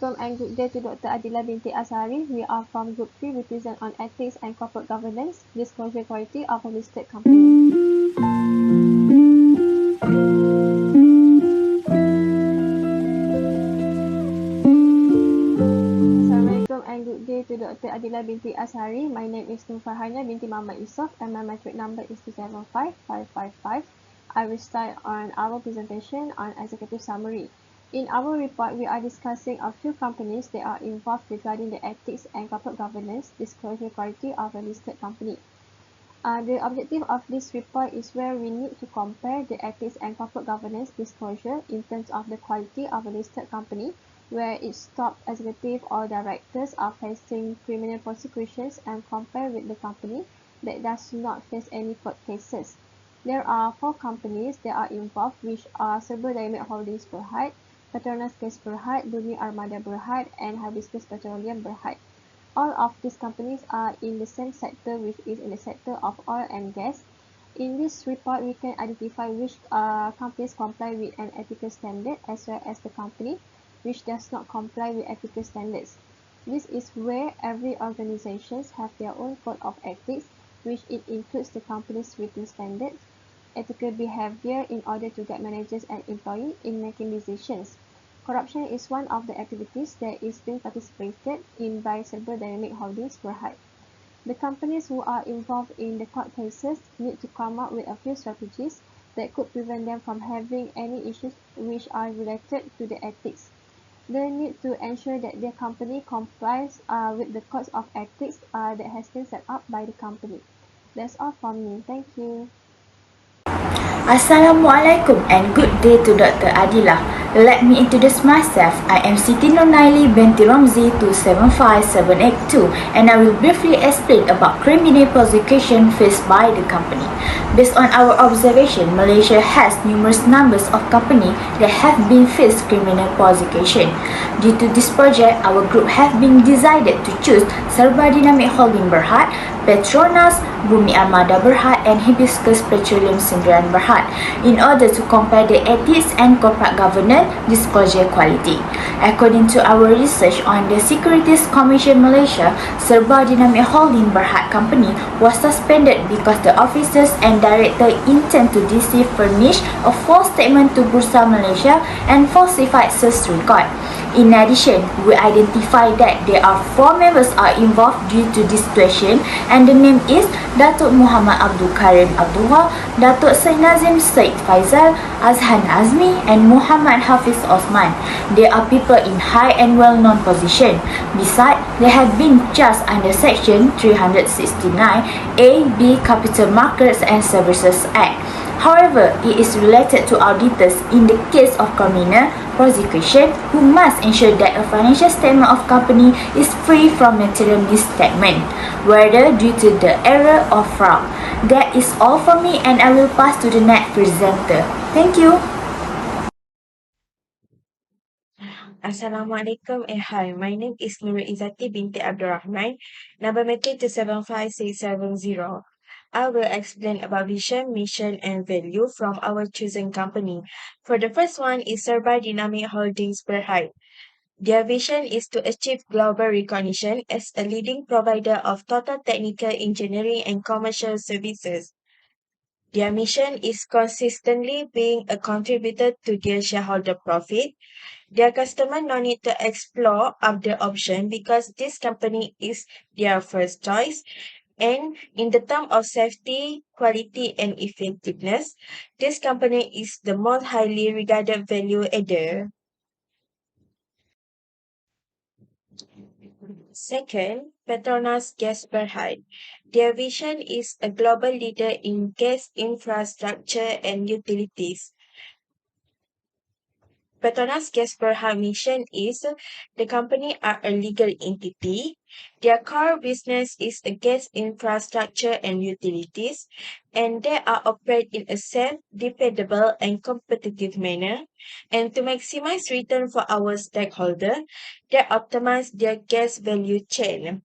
Assalamualaikum and good day to Dr. Adila binti Asari. We are from Group 3, we present on ethics and corporate governance, disclosure quality of a listed company. Assalamualaikum and good day to Dr. Adila binti Asari. My name is Nur Farhana binti Muhammad Yusof and my matric number is 275555. I will start on our presentation on executive summary. In our report, we are discussing a few companies that are involved regarding the ethics and corporate governance, disclosure quality of a listed company. The objective of this report is where we need to compare the ethics and corporate governance disclosure in terms of the quality of a listed company, where its top executive or directors are facing criminal prosecutions, and compare with the company that does not face any court cases. There are 4 companies that are involved, which are Serba Dynamic Holdings Berhad, Petronas Gas Berhad, Bumi Armada Berhad, and Hibiscus Petroleum Berhad. All of these companies are in the same sector, which is in the sector of oil and gas. In this report, we can identify which companies comply with an ethical standard, as well as the company which does not comply with ethical standards. This is where every organization has their own code of ethics, which it includes the company's written standards, ethical behavior in order to guide managers and employees in making decisions. Corruption is one of the activities that is being participated in by Serba Dynamic Holdings Berhad. The companies who are involved in the court cases need to come up with a few strategies that could prevent them from having any issues which are related to the ethics. They need to ensure that their company complies with the codes of ethics that has been set up by the company. That's all from me. Thank you. Assalamualaikum and good day to Dr. Adila. Let me introduce myself. I am Siti Nurnaili binti Ramzi 275782 and I will briefly explain about criminal prosecution faced by the company. Based on our observation, Malaysia has numerous numbers of companies that have been faced criminal prosecution. Due to this project, our group have been decided to choose Serba Dynamic Holding Berhad, Petronas, Bumi Armada Berhad, and Hibiscus Petroleum Sdn Berhad in order to compare the ethics and corporate governance disclosure quality. According to our research on the Securities Commission Malaysia, Serba Dynamic Holding Berhad company was suspended because the officers and director intend to deceive, furnish a false statement to Bursa Malaysia and falsified search record. In addition, we identify that there are 4 members are involved due to this situation, and the name is Datuk Muhammad Abdul Karim Abdullah, Datuk Syed Nazim Syed Faizal, Azhan Azmi, and Muhammad Hafiz Osman. They are people in high and well-known position. Besides, they have been charged under Section 369 A-B Capital Markets and Services Act. However, it is related to auditors in the case of criminal prosecution who must ensure that a financial statement of company is free from material misstatement, whether due to the error or fraud. That is all for me and I will pass to the next presenter. Thank you. Assalamualaikum and hi, my name is Nurul Izzati binti Abdul Rahman, number matric 275670. I will explain about vision, mission, and value from our chosen company. For the first one is Serba Dynamic Holdings Berhad. Their vision is to achieve global recognition as a leading provider of total technical engineering and commercial services. Their mission is consistently being a contributor to their shareholder profit. Their customer no need to explore other option because this company is their first choice. And in the term of safety, quality, and effectiveness, this company is the most highly regarded value adder. Second, Petronas Gas Berhad. Their vision is a global leader in gas infrastructure and utilities. Petronas Gas Berhad mission is the company are a legal entity. Their core business is a gas infrastructure and utilities, and they are operate in a safe, dependable, and competitive manner. And to maximize return for our stakeholder, they optimize their gas value chain.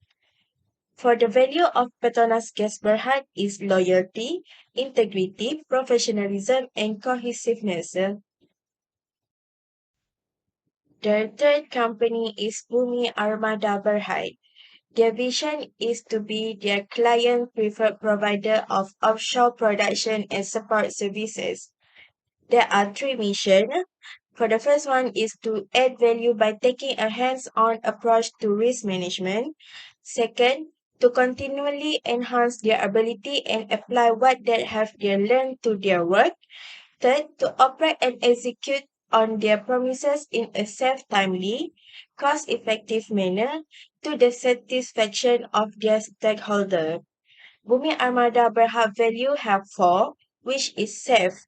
For the value of Petronas Gas Berhad is loyalty, integrity, professionalism, and cohesiveness. The third company is Bumi Armada Berhad. Their vision is to be their client preferred provider of offshore production and support services. There are three missions. For the first one is to add value by taking a hands-on approach to risk management. Second, to continually enhance their ability and apply what they have they learned to their work. Third, to operate and execute on their promises in a safe, timely, cost-effective manner to the satisfaction of their stakeholder. Bumi Armada Berhad value have four, which is safe,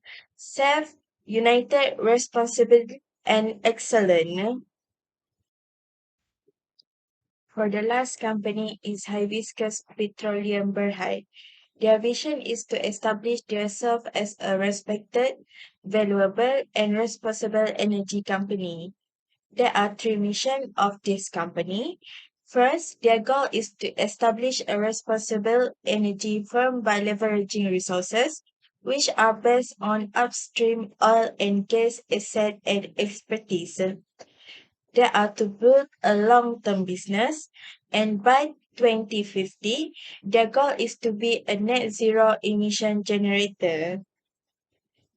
united, responsible, and excellent. For the last company is Hibiscus Petroleum Berhad. Their vision is to establish themselves as a respected, valuable, and responsible energy company. There are three missions of this company. First, their goal is to establish a responsible energy firm by leveraging resources which are based on upstream oil and gas asset and expertise. They are to build a long-term business, and by 2050, their goal is to be a net zero emission generator.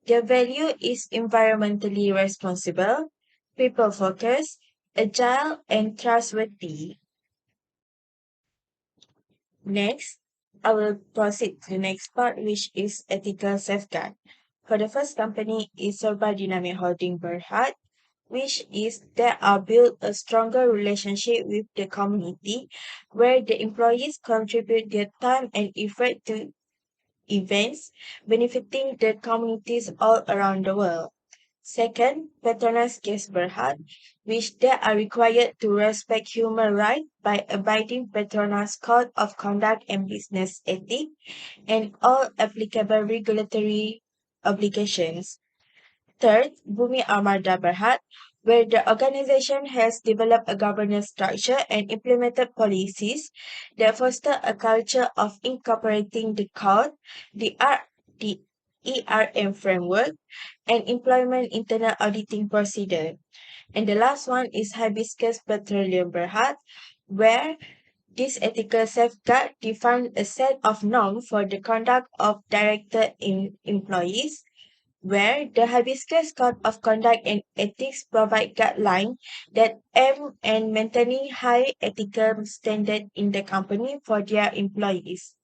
Their value is environmentally responsible, people-focused, agile, and trustworthy. Next, I will proceed to the next part, which is ethical safeguard. For the first company is Sorba Dynamic Holding Berhad, which is that are build a stronger relationship with the community where the employees contribute their time and effort to events benefiting the communities all around the world. Second, Petronas Case Berhad, which they are required to respect human rights by abiding Petronas Code of Conduct and Business Ethics and all applicable regulatory obligations. Third, Bumi Armada Berhad, where the organization has developed a governance structure and implemented policies that foster a culture of incorporating the code, the ERM framework, and employment internal auditing procedure. And the last one is Hibiscus Petroleum Berhad, where this ethical safeguard defines a set of norms for the conduct of directed employees where the Hibiscus Code of Conduct and Ethics provide guidelines that aim at maintaining high ethical standards in the company for their employees.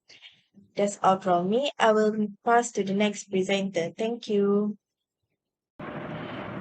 That's all from me. I will pass to the next presenter. Thank you.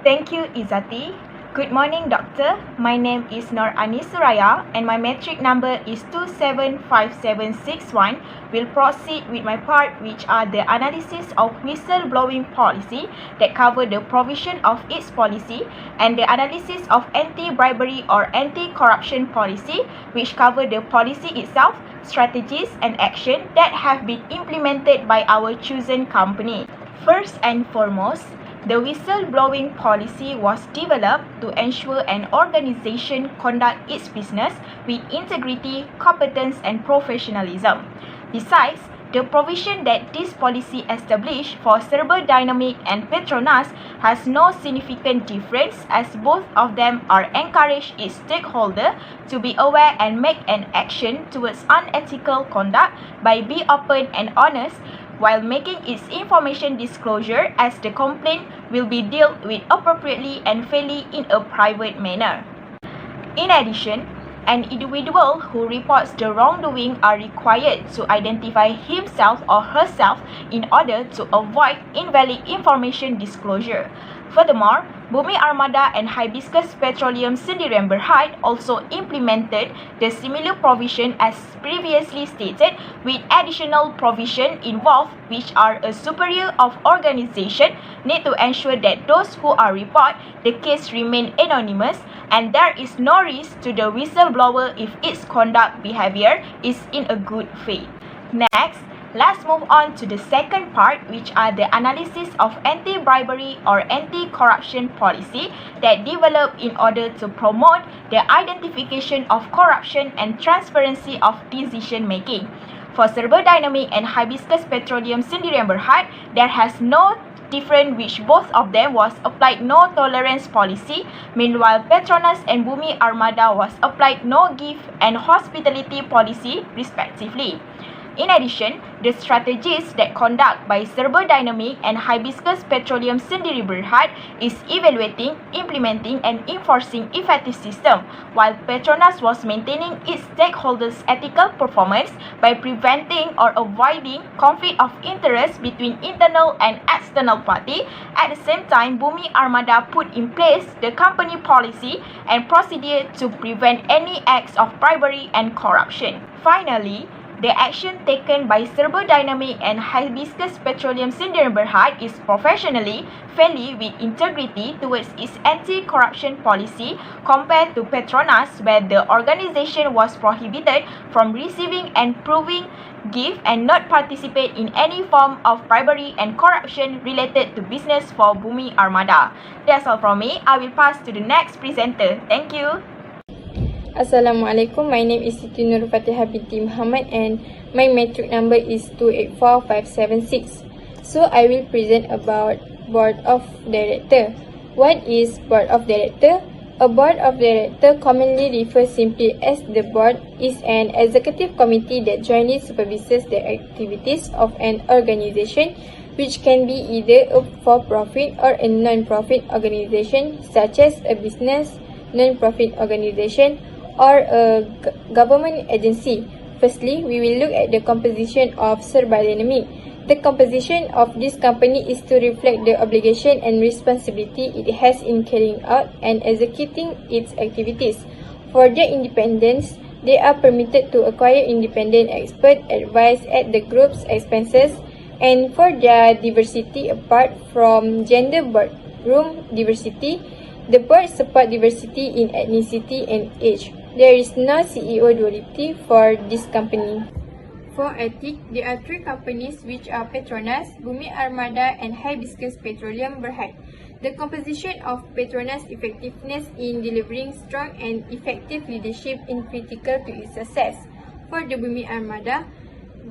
Thank you, Izati. Good morning, Doctor. My name is Nur Anis Suraya and my metric number is 275761. We'll proceed with my part, which are the analysis of whistleblowing policy that cover the provision of its policy, and the analysis of anti-bribery or anti-corruption policy, which cover the policy itself, strategies and action that have been implemented by our chosen company. First and foremost, the whistleblowing policy was developed to ensure an organization conduct its business with integrity, competence, and professionalism. Besides, the provision that this policy established for Serba Dynamic and Petronas has no significant difference as both of them are encouraged its stakeholder to be aware and make an action towards unethical conduct by being open and honest while making its information disclosure as the complaint will be dealt with appropriately and fairly in a private manner. In addition, an individual who reports the wrongdoing are required to identify himself or herself in order to avoid invalid information disclosure. Furthermore, Bumi Armada and Hibiscus Petroleum Sdn Berhad also implemented the similar provision as previously stated with additional provision involved which are a superior of organization need to ensure that those who are report the case remain anonymous and there is no risk to the whistleblower if its conduct behavior is in a good faith. Next, let's move on to the second part, which are the analysis of anti-bribery or anti-corruption policy that developed in order to promote the identification of corruption and transparency of decision making. For Serba Dynamic and Hibiscus Petroleum Sdn Berhad, there has no different, which both of them was applied no tolerance policy. Meanwhile, Petronas and Bumi Armada was applied no give and hospitality policy respectively. In addition, the strategies that conduct by Serba Dynamic and Hibiscus Petroleum Sendiri Berhad is evaluating, implementing and enforcing effective system, while Petronas was maintaining its stakeholders' ethical performance by preventing or avoiding conflict of interest between internal and external party. At the same time, Bumi Armada put in place the company policy and procedure to prevent any acts of bribery and corruption. Finally, the action taken by Serba Dynamic and Hibiscus Petroleum Sendiri Berhad is professionally, fairly with integrity towards its anti-corruption policy compared to Petronas, where the organization was prohibited from receiving and proving give and not participate in any form of bribery and corruption related to business for Bumi Armada. That's all from me. I will pass to the next presenter. Thank you. Assalamualaikum, my name is Siti Nur Fatihah binti Muhammad and my matric number is 284576. So I will present about Board of Director. What is Board of Director? A Board of Director, commonly referred simply as the Board, is an executive committee that jointly supervises the activities of an organization, which can be either a for-profit or a non-profit organization, such as a business, non-profit organization, or a government agency. Firstly, we will look at the composition of Serba Dynamic. The composition of this company is to reflect the obligation and responsibility it has in carrying out and executing its activities. For their independence, they are permitted to acquire independent expert advice at the group's expenses, and for their diversity apart from gender boardroom diversity, the board support diversity in ethnicity and age. There is no CEO duality for this company. For ethics, there are three companies which are Petronas, Bumi Armada and Hibiscus Petroleum Berhad. The composition of Petronas' effectiveness in delivering strong and effective leadership is critical to its success. For the Bumi Armada,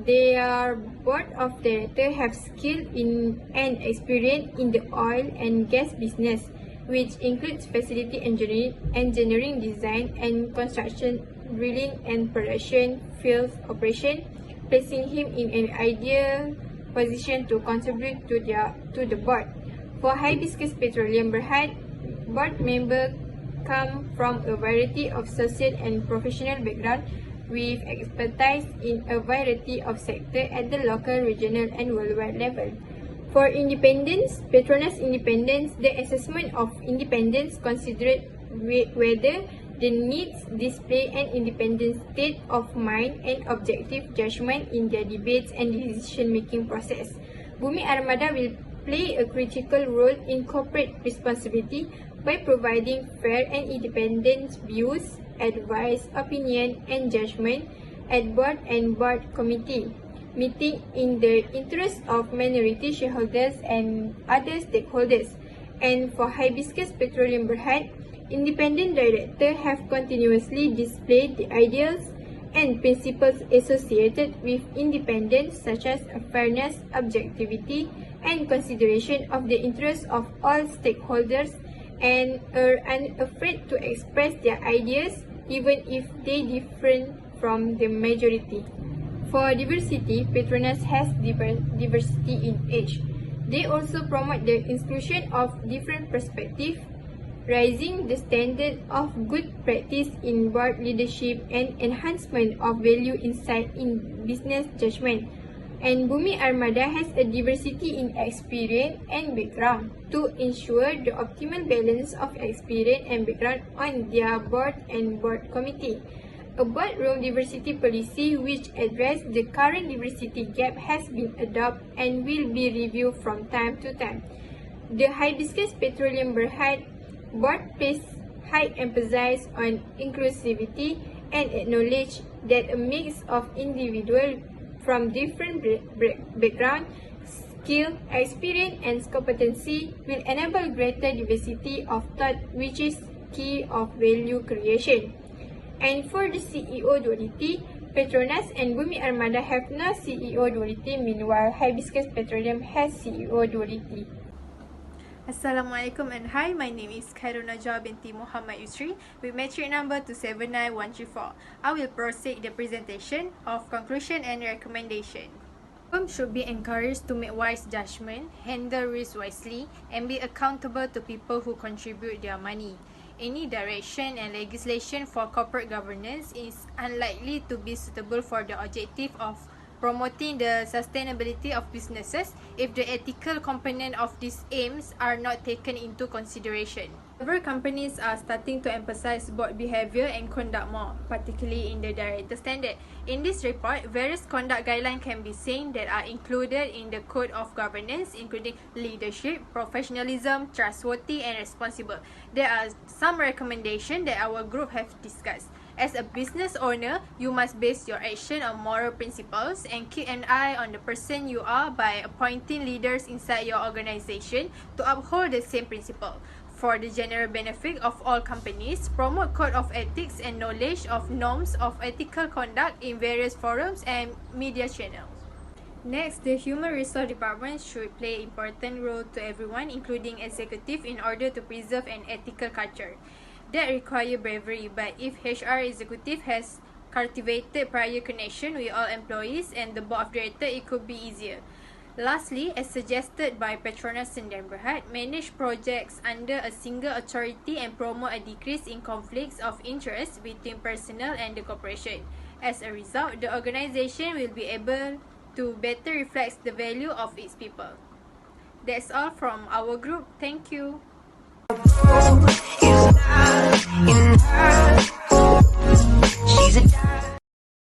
their board of directors have skill in and experience in the oil and gas business, which includes facility engineering design and construction, drilling and production, field operation, placing him in an ideal position to contribute to the board. For Hibiscus Petroleum Berhad, board members come from a variety of social and professional background with expertise in a variety of sectors at the local, regional and worldwide level. For independence, Petronas independence, the assessment of independence considered whether the needs display an independent state of mind and objective judgment in their debates and decision-making process. Bumi Armada will play a critical role in corporate responsibility by providing fair and independent views, advice, opinion and judgment at board and board committee meeting in the interest of minority shareholders and other stakeholders. And for Hibiscus Petroleum Berhad, independent directors have continuously displayed the ideals and principles associated with independence, such as fairness, objectivity, and consideration of the interests of all stakeholders, and are unafraid to express their ideas even if they differ from the majority. For diversity, Petronas has diversity in age. They also promote the inclusion of different perspectives, raising the standard of good practice in board leadership and enhancement of value insight in business judgment. And Bumi Armada has a diversity in experience and background to ensure the optimal balance of experience and background on their board and board committee. A boardroom diversity policy which addresses the current diversity gap has been adopted and will be reviewed from time to time. The Hibiscus Petroleum Berhad board places high emphasis on inclusivity and acknowledge that a mix of individuals from different background, skill, experience and competency will enable greater diversity of thought, which is key of value creation. And for the CEO duality, Petronas and Bumi Armada have no CEO duality, meanwhile Hibiscus Petroleum has CEO duality. Assalamualaikum and hi, my name is Khairul Najwa binti Muhammad Yusri with metric number 279134. I will proceed the presentation of conclusion and recommendation. Firms should be encouraged to make wise judgment, handle risk wisely, and be accountable to people who contribute their money. Any direction and legislation for corporate governance is unlikely to be suitable for the objective of promoting the sustainability of businesses if the ethical component of these aims are not taken into consideration. Several companies are starting to emphasize board behavior and conduct more, particularly in the director standard. In this report, various conduct guidelines can be seen that are included in the code of governance, including leadership, professionalism, trustworthy, and responsible. There are some recommendations that our group have discussed. As a business owner, you must base your action on moral principles and keep an eye on the person you are by appointing leaders inside your organization to uphold the same principle. For the general benefit of all companies, promote code of ethics and knowledge of norms of ethical conduct in various forums and media channels. Next, the Human Resource Department should play an important role to everyone, including executive, in order to preserve an ethical culture. That requires bravery, but if HR executive has cultivated prior connection with all employees and the board of directors, it could be easier. Lastly, as suggested by Petronas Sdn Bhd, manage projects under a single authority and promote a decrease in conflicts of interest between personnel and the corporation. As a result, the organization will be able to better reflect the value of its people. That's all from our group. Thank you.